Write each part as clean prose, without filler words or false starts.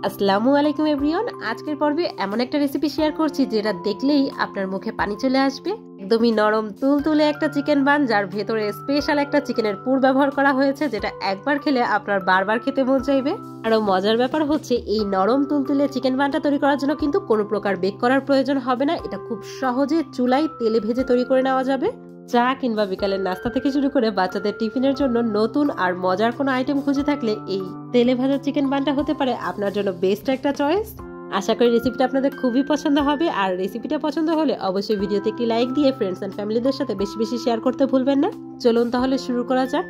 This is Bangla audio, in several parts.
আসসালামু আলাইকুম এভরিওয়ান। আজকের পর্বে এমন একটা রেসিপি শেয়ার করছি যেটা দেখলেই আপনার মুখে পানি চলে আসবে। একদমই নরম তুলতুলে একটা চিকেন বান, যার ভেতরে স্পেশাল একটা চিকেনের পুর ব্যবহার করা হয়েছে, যেটা একবার খেলে আপনার বারবার খেতে মন চাইবে। আরো মজার ব্যাপার হচ্ছে, এই নরম তুলতুলে চিকেন বানটা তৈরি করার জন্য কিন্তু কোনো প্রকার বেক করার প্রয়োজন হবে না। এটা খুব সহজে চুলায় তেলে ভেজে তৈরি করে নেওয়া যাবে। চা কিংবা বিকালের নাস্তা থেকে শুরু করে বাচ্চাদের টিফিনের জন্য নতুন আর মজার কোনো আইটেম খুঁজে থাকলে এই তেলে ভাজা চিকেন বানটা হতে পারে আপনার জন্য বেস্ট একটা চয়েস। আশা করি রেসিপিটা আপনাদের খুবই পছন্দ হবে। আর রেসিপিটা পছন্দ হলে অবশ্যই ভিডিওতে একটি লাইক দিয়ে ফ্রেন্ডস এন্ড ফ্যামিলিদের সাথে বেশি বেশি শেয়ার করতে ভুলবেন না। চলুন তাহলে শুরু করা যাক।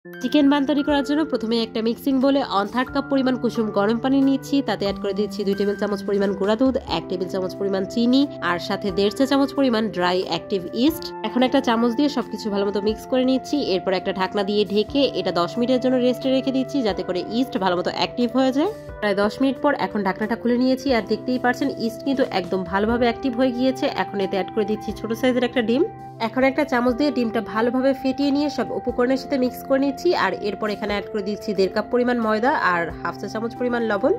চিকেন বান তৈরি করার জন্য প্রথমে একটা মিক্সিং বলে 1/3 কাপ পরিমাণ কুসুম গরম পানি নিচ্ছি। তাতে অ্যাড করে দিচ্ছি 2 টেবিল চামচ পরিমাণ গুঁড়া দুধ, 1 টেবিল চামচ পরিমাণ চিনি আর সাথে 1.5 চা চামচ পরিমাণ ড্রাই অ্যাক্টিভ ইস্ট। এখন একটা চামচ দিয়ে সবকিছু ভালোমতো মিক্স করে নিচ্ছি। এরপর একটা ঢাকনা দিয়ে ঢেকে এটা 10 মিনিটের জন্য রেস্টে রেখে দিচ্ছি, যাতে করে ইস্ট ভালোমতো অ্যাক্টিভ হয়ে যায়। প্রায় 10 মিনিট পর এখন ঢাকনাটা খুলে নিয়েছি আর দেখতেই পারছেন ইস্ট কিন্তু একদম ভালোভাবে অ্যাক্টিভ হয়ে গিয়েছে। এখন এতে অ্যাড করে দিচ্ছি ছোট সাইজের একটা ডিম। এখন একটা চামচ দিয়ে ডিমটা ভালোভাবে ফেটিয়ে নিয়ে সব উপকরণের সাথে মিক্স করে নিচ্ছি। আর এরপর এখানে অ্যাড করে দিচ্ছি 1.5 কাপ পরিমাণ ময়দা আর 1/2 চা চামচ পরিমাণ লবণ।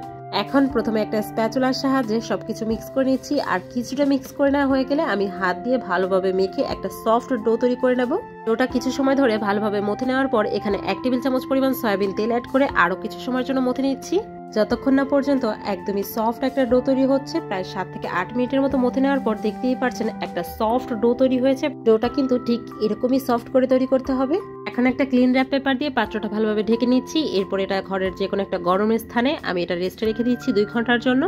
এখন প্রথমে একটা স্প্যাচুলার সাহায্যে সবকিছু মিক্স করে নিচ্ছি। আর কিছুটা মিক্স করে নেওয়া হয়ে গেলে আমি হাত দিয়ে ভালোভাবে মেখে একটা সফট ডো তৈরি করে নেব। ডোটা কিছু সময় ধরে ভালোভাবে মথে নেওয়ার পর এখানে 1 টেবিল চামচ পরিমাণ সয়াবিন তেল অ্যাড করে আরো কিছু সময়ের জন্য মথে নিচ্ছি, যতক্ষণ না পর্যন্ত একদমই সফট একটা ডো তৈরি হচ্ছে। প্রায় 7 থেকে 8 মিনিটের মতো মথে নেওয়ার পর দেখতেই পারছেন একটা সফট ডো তৈরি হয়েছে। ডোটা কিন্তু ঠিক এরকমই সফট করে তৈরি করতে হবে। এখন একটা ক্লিন র্যাপ পেপার দিয়ে পাত্রটা ভালোভাবে ঢেকে নিচ্ছি। এরপর এটা ঘরের যে কোনো একটা গরম স্থানে আমি এটা রেস্টে রেখে দিচ্ছি 2 ঘন্টার জন্য।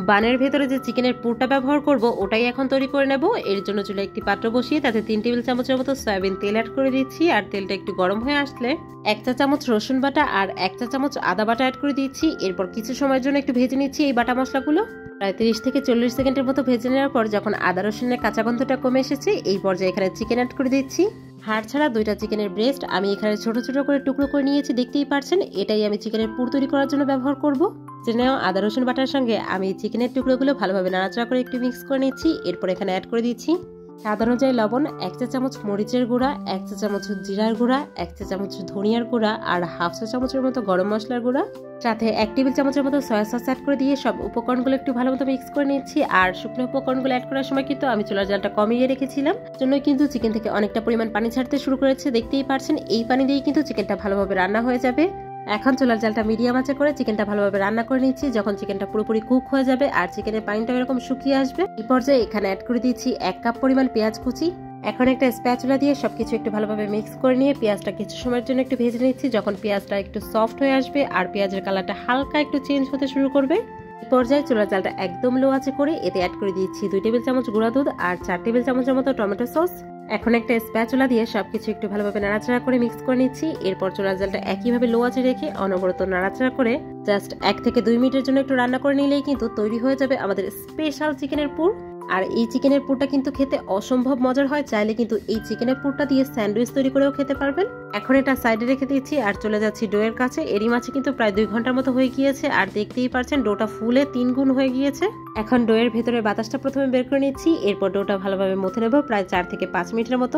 বানের ভেতরে যে চিকেনের পুরটা ব্যবহার করব ওটাই এখন তৈরি করে নেব। এর জন্য চুলে একটি পাত্র বসিয়ে তাতে 3 টেবিল চামচের মতো সয়াবিন তেল অ্যাড করে দিচ্ছি। আর তেলটা একটু গরম হয়ে আসলে 1 চা চামচ রসুন বাটা আর 1 চা চামচ আদা বাটা অ্যাড করে দিচ্ছি। এরপর কিছু সময়ের জন্য একটু ভেজে নিচ্ছি এই বাটা মশলাগুলো। প্রায় 30 থেকে 40 সেকেন্ডের মতো ভেজে নেওয়ার পর যখন আদা রসুনের কাঁচা গন্ধটা কমে এসেছে, এই পর্যায়ে এখানে চিকেন অ্যাড করে দিচ্ছি। হাড় ছাড়া 2টা চিকেনের ব্রেস্ট আমি এখানে ছোট ছোট করে টুকরো করে নিয়েছি, দেখতেই পারছেন। এটাই আমি চিকেনের পুর তৈরি করার জন্য ব্যবহার করব। নেওয়া আদা রসুন বাটার সঙ্গে আমি চিকেনের টুকরোগুলো ভালোভাবে নাড়াচাড়া করে একটু মিক্স করে নিচ্ছি। এরপর এখানে অ্যাড করে দিচ্ছি স্বাদ অনুযায়ী লবণ, 1 চা চামচ মরিচের গুঁড়া, 1 চা চামচ জিরার গুঁড়া, 1 চা চামচ ধনিয়ার গুঁড়া আর 1/2 চা চামচের মতো গরম মশলার গুঁড়া, সাথে 1 টেবিল চামচের মতো সয়া সস অ্যাড করে দিয়ে সব উপকরণগুলো একটু ভালোমতো মিক্স করে নিচ্ছি। আর শুকনো উপকরণগুলো অ্যাড করার সময় কিন্তু আমি চুলার জালটা কমিয়ে রেখেছিলাম, জন্য কিন্তু চিকেন থেকে অনেকটা পরিমাণ পানি ছাড়তে শুরু করেছে। দেখতেই পারছেন এই পানি দিয়েই কিন্তু চিকেনটা ভালোভাবে রান্না হয়ে যাবে। এখন চুলার জালটা মিডিয়াম আঁচে করে চিকেনটা ভালোভাবে রান্না করে নিচ্ছি। যখন চিকেনটা পুরোপুরি কুক হয়ে যাবে আর চিকেনের পানিটা এরকম শুকিয়ে আসবে, এই পর্যায়ে এখানে অ্যাড করে দিচ্ছি 1 কাপ পরিমাণ পেঁয়াজ কুচি। এখন একটা স্প্যাচুলা দিয়ে সবকিছু একটু ভালোভাবে মিক্স করে নিয়ে পেঁয়াজটা কিছু সময়ের জন্য একটু ভেজে নিচ্ছি। যখন পেঁয়াজটা একটু সফট হয়ে আসবে আর পেঁয়াজের কালারটা হালকা একটু চেঞ্জ হতে শুরু করবে, এই পর্যায়ে চুলার জালটা একদম লো আঁচে করে এতে অ্যাড করে দিচ্ছি 2 টেবিল চামচ গুঁড়া দুধ আর 4 টেবিল চামচের মতো টমেটো সস। এখন একটা স্প্যাচুলা দিয়ে সবকিছু একটু ভালোভাবে নাড়াচাড়া করে মিক্স করে নিচ্ছি। এরপর চুলার জালটা একইভাবে লো আঁচে রেখে অনবরত নাড়াচাড়া করে জাস্ট 1 থেকে 2 মিনিটের জন্য একটু রান্না করে নিলেই কিন্তু তৈরি হয়ে যাবে আমাদের স্পেশাল চিকেনের পুর। আর এই চিকেনের পুরটা কিন্তু খেতে অসম্ভব মজার হয়। চাইলে কিন্তু এই চিকেনের পুরটা দিয়ে স্যান্ডউইচ তৈরি করেও খেতে পারবেন। এখন এটা সাইডে রেখে দিচ্ছি আর চলে যাচ্ছি ডোয়ের কাছে। এরই মাঝে কিন্তু প্রায় 2 ঘন্টার মতো হয়ে গিয়েছে আর দেখতেই পারছেন ডোটা ফুলে 3 গুণ হয়ে গিয়েছে। এখন ডোয়ের ভেতরে বাতাসটা প্রথমে বের করে নিচ্ছি। এরপর ডোটা ভালোভাবে মথে নেব প্রায় 4 থেকে 5 মিনিটের মতো।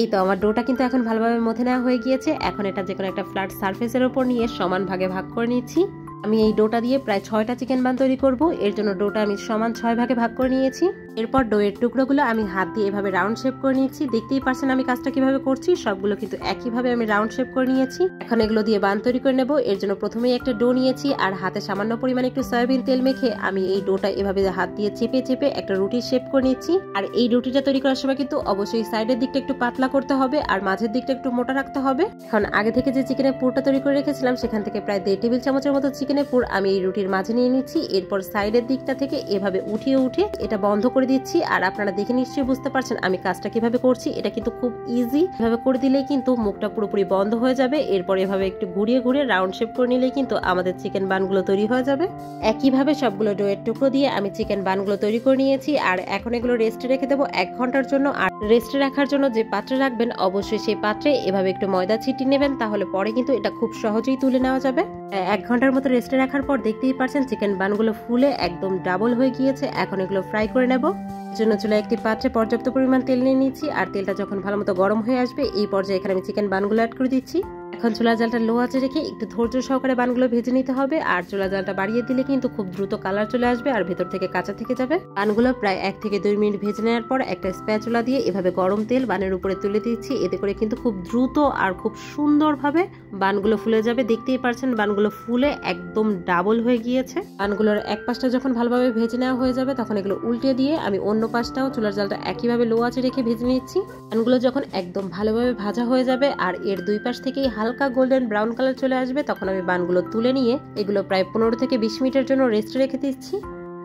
এই তো আমার ডোটা কিন্তু এখন ভালোভাবে মথে নেওয়া হয়ে গিয়েছে। এখন এটা যে কোনো একটা ফ্ল্যাট সারফেসের উপর নিয়ে সমান ভাগে ভাগ করে নিচ্ছি। আমি এই ডোটা দিয়ে প্রায় 6টা চিকেন বান তৈরি করব। এর জন্য ডোটা আমি সমান 6 ভাগে ভাগ করে নিয়েছি। এরপর ডোয়ের টুকরোগুলো আমি হাত দিয়ে এভাবে রাউন্ড শেপ করে নিয়েছি। দেখতেই পারছেন আমি কাজটা কিভাবে করছি। সবগুলো কিন্তু একইভাবে আমি রাউন্ড শেপ করে নিয়েছি। এখন এগুলো দিয়ে বান তৈরি করে নেব। এর জন্য প্রথমেই একটা ডো নিয়েছি আর হাতে সামান্য পরিমাণে একটু সয়াবিন তেল মেখে আমি এই ডোটা এভাবে হাত দিয়ে চেপে চেপে একটা রুটির শেপ করে নিচ্ছি। আর এই রুটিটা তৈরি করার সময় কিন্তু অবশ্যই সাইডের দিকটা একটু পাতলা করতে হবে আর মাঝের দিকটা একটু মোটা রাখতে হবে। এখন আগে থেকে যে চিকেনের পুরটা তৈরি করে রেখেছিলাম সেখান থেকে প্রায় 1.5 টেবিল চামচের মতো চিকেনের পুর আমি এই রুটির মাঝে নিয়ে নিচ্ছি। এরপর সাইডের দিকটা থেকে এভাবে উঠিয়ে এটা বন্ধ করে দিচ্ছি। আর আপনারা দেখে নিশ্চয়ই বুঝতে পারছেন আমি কাজটা কিভাবে করছি। এটা কিন্তু খুব ইজি, এভাবে করে দিলেই কিন্তু মুখটা পুরোপুরি বন্ধ হয়ে যাবে। এরপর এভাবে একটু ঘুরিয়ে ঘুরিয়ে রাউন্ড শেপ করে নিলেই কিন্তু আমাদের চিকেন বানগুলো তৈরি হয়ে যাবে। একইভাবে সবগুলো ডোয়ের টুকরো দিয়ে আমি চিকেন বানগুলো তৈরি করে নিয়েছি। আর এখন এগুলো রেস্টে রেখে দেবো 1 ঘন্টার জন্য। আর রেস্টে রাখার জন্য যে পাত্রে রাখবেন অবশ্যই সেই পাত্রে এভাবে একটু ময়দা ছিটিয়ে নেবেন, তাহলে পরে কিন্তু এটা খুব সহজেই তুলে নেওয়া যাবে। 1 ঘন্টার মতো রেস্টে রাখার পর দেখতেই পারছেন চিকেন বানগুলো ফুলে একদম ডাবল হয়ে গিয়েছে। এখন এগুলো ফ্রাই করে নেব। জন্য চুলায় একটি পাত্রে পর্যাপ্ত পরিমাণ তেল নিয়ে নিচ্ছি। আর তেলটা যখন ভালোমতো গরম হয়ে আসবে এই পর্যায়ে এখানে আমি চিকেন বানগুলো অ্যাড করে দিচ্ছি। এখন চুলার জালটা লো আঁচে রেখে একটু ধৈর্য সহকারে বানগুলো ভেজে নিতে হবে। আর চুলার জালটা বাড়িয়ে দিলে কিন্তু খুব দ্রুত কালার চলে আসবে আর ভেতর থেকে কাঁচা থেকে যাবে। বানগুলো প্রায় 1 থেকে 2 মিনিট ভেজে নেওয়ার পর একটা স্প্যাচুলা দিয়ে এভাবে গরম তেল বানের উপরে তুলে দিচ্ছি। এতে করে কিন্তু খুব দ্রুত আর খুব সুন্দরভাবে বানগুলো ফুলে যাবে। দেখতেই পারছেন বানগুলো ফুলে একদম ডাবল হয়ে গিয়েছে। বানগুলোর এক পাশটা যখন ভালোভাবে ভেজে নেওয়া হয়ে যাবে তখন এগুলো উল্টে দিয়ে আমি অন্য পাশটাও চুলার জালটা একইভাবে লো আঁচে রেখে ভেজে নিচ্ছি। বানগুলো যখন একদম ভালোভাবে ভাজা হয়ে যাবে আর এর দুই পাশ থেকেই হালকা গোল্ডেন ব্রাউন কালার চলে আসবে তখন আমি বানগুলো তুলে নিয়ে এগুলো প্রায় 15 থেকে 20 মিনিটের জন্য রেস্টে রেখে দিচ্ছি।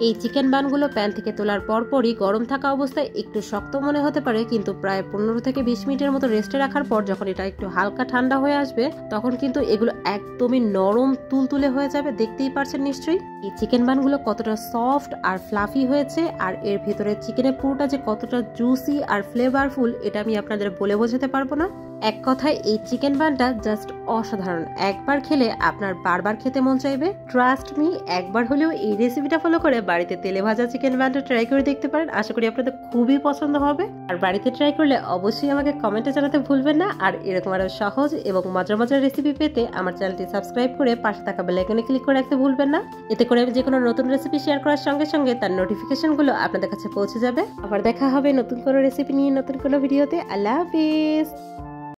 এই চিকেন বানগুলো প্যান থেকে তোলার পরপরই গরম থাকা অবস্থায় একটু শক্ত মনে হতে পারে, কিন্তু প্রায় 15 থেকে 20 মিনিটের মতো রেস্টে রাখার পর যখন এটা একটু হালকা ঠান্ডা হয়ে আসবে তখন কিন্তু এগুলো একদমই নরম তুলতুলে হয়ে যাবে। দেখতেই পারছেন নিশ্চয়ই এই চিকেন বানগুলো কতটা সফট আর ফ্লাফি হয়েছে আর এর ভেতরে চিকেনের পুরোটা যে কতটা জুসি আর ফ্লেভারফুল এটা আমি আপনাদের বলে বোঝাতে পারবো না। এক কথায় এই চিকেন বানটা জাস্ট অসাধারণ। একবার খেলে আপনার বারবার খেতে মন চাইবে। ট্রাস্ট মি, একবার হলেও এই রেসিপিটা ফলো করে বাড়িতে তেলে ভাজা চিকেন বানটা ট্রাই করে দেখতে পারেন। আশা করি আপনাদের খুবই পছন্দ হবে। আর বাড়িতে ট্রাই করলে অবশ্যই আমাকে কমেন্টে জানাতে ভুলবেন না। আর এরকম আরো সহজ এবং মজার মজার রেসিপি পেতে আমার চ্যানেলটি সাবস্ক্রাইব করে পাশে থাকা বেল আইকনে ক্লিক করে রাখতে ভুলবেন না। এতে করে আমি যে কোনো নতুন রেসিপি শেয়ার করার সঙ্গে সঙ্গে তার নোটিফিকেশনগুলো আপনাদের কাছে পৌঁছে যাবে। আবার দেখা হবে নতুন কোনো রেসিপি নিয়ে নতুন কোনো ভিডিওতে। আল্লাহ হাফিজ।